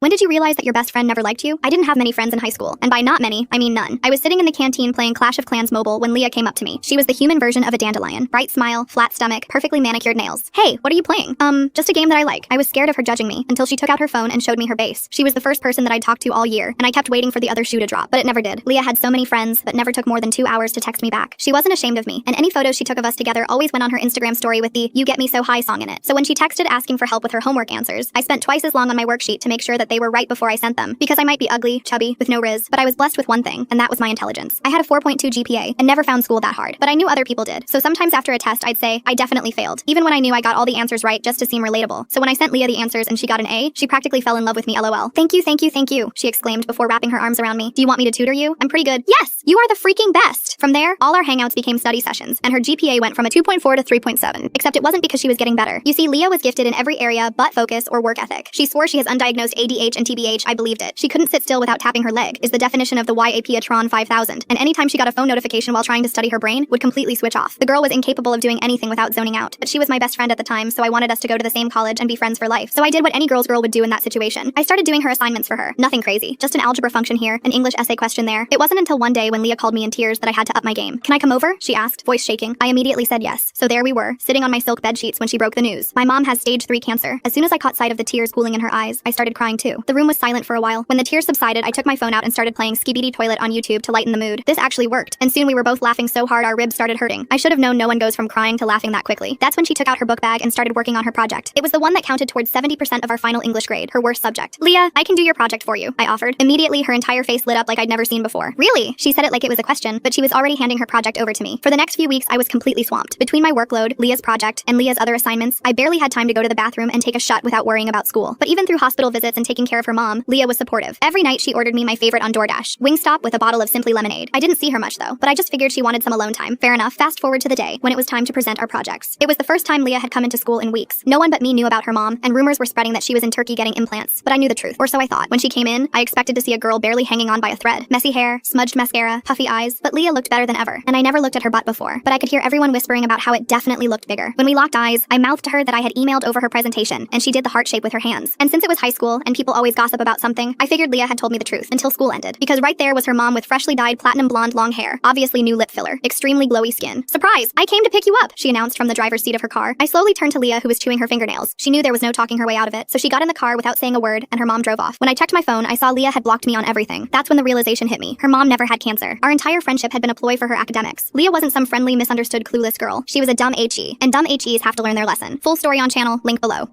When did you realize that your best friend never liked you? I didn't have many friends in high school, and by not many, I mean none. I was sitting in the canteen playing Clash of Clans Mobile when Leah came up to me. She was the human version of a dandelion. Bright smile, flat stomach, perfectly manicured nails. Hey, what are you playing? Just a game that I like. I was scared of her judging me until she took out her phone and showed me her base. She was the first person that I'd talked to all year, and I kept waiting for the other shoe to drop, but it never did. Leah had so many friends, but never took more than 2 hours to text me back. She wasn't ashamed of me, and any photos she took of us together always went on her Instagram story with the "You Get Me So High" song in it. So when she texted asking for help with her homework answers, I spent twice as long on my worksheet to make sure that they were right before I sent them, because I might be ugly, chubby, with no riz, but I was blessed with one thing, and that was my intelligence. I had a 4.2 GPA and never found school that hard, but I knew other people did. So sometimes after a test, I'd say, I definitely failed, even when I knew I got all the answers right just to seem relatable. So when I sent Leah the answers and she got an A, she practically fell in love with me, lol. Thank you, thank you, thank you, she exclaimed before wrapping her arms around me. Do you want me to tutor you? I'm pretty good. Yes, you are the freaking best. From there, all our hangouts became study sessions, and her GPA went from a 2.4 to 3.7, except it wasn't because she was getting better. You see, Leah was gifted in every area but focus or work ethic. She swore she has undiagnosed ADH and TBH. I believed it. She couldn't sit still without tapping her leg, is the definition of the YAPatron 5000, and anytime she got a phone notification while trying to study, her brain would completely switch off. The girl was incapable of doing anything without zoning out, but she was my best friend at the time, so I wanted us to go to the same college and be friends for life. So I did what any girl's girl would do in that situation. I started doing her assignments for her. Nothing crazy, just an algebra function here, an English essay question there. It wasn't until one day when Leah called me in tears that I had to up my game. Can I come over? She asked, voice shaking. I immediately said yes. So there we were, sitting on my silk bed sheets when she broke the news. My mom has stage 3 cancer. As soon as I caught sight of the tears pooling in her eyes, I started crying too. The room was silent for a while. When the tears subsided, I took my phone out and started playing Skibidi Toilet on YouTube to lighten the mood. This actually worked, and soon we were both laughing so hard our ribs started hurting. I should have known no one goes from crying to laughing that quickly. That's when she took out her book bag and started working on her project. It was the one that counted towards 70% of our final English grade, her worst subject. Leah, I can do your project for you, I offered. Immediately, her entire face lit up like I'd never seen before. Really? She said it like it was a question, but she was already handing her project over to me. For the next few weeks, I was completely swamped. Between my workload, Leah's project, and Leah's other assignments, I barely had time to go to the bathroom and take a shut without worrying about school. But even through hospital visits and taking care of her mom, Leah was supportive. Every night she ordered me my favorite on DoorDash, Wingstop with a bottle of Simply Lemonade. I didn't see her much though, but I just figured she wanted some alone time. Fair enough. Fast forward to the day when it was time to present our projects. It was the first time Leah had come into school in weeks. No one but me knew about her mom, and rumors were spreading that she was in Turkey getting implants. But I knew the truth, or so I thought. When she came in, I expected to see a girl barely hanging on by a thread. Messy hair, smudged mascara, puffy eyes, but Leah looked better than ever, and I never looked at her butt before, but I could hear everyone whispering about how it definitely looked bigger. When we locked eyes, I mouthed to her that I had emailed over her presentation, and she did the heart shape with her hands. And since it was high school, and people always gossip about something, I figured Leah had told me the truth, until school ended. Because right there was her mom with freshly dyed platinum blonde long hair, obviously new lip filler, extremely glowy skin. Surprise! I came to pick you up, she announced from the driver's seat of her car. I slowly turned to Leah, who was chewing her fingernails. She knew there was no talking her way out of it, so she got in the car without saying a word, and her mom drove off. When I checked my phone, I saw Leah had blocked me on everything. That's when the realization hit me. Her mom never had cancer. Our entire friendship had been a ploy for her academics. Leah wasn't some friendly, misunderstood, clueless girl. She was a dumb HE, and dumb HEs have to learn their lesson. Full story on channel, link below.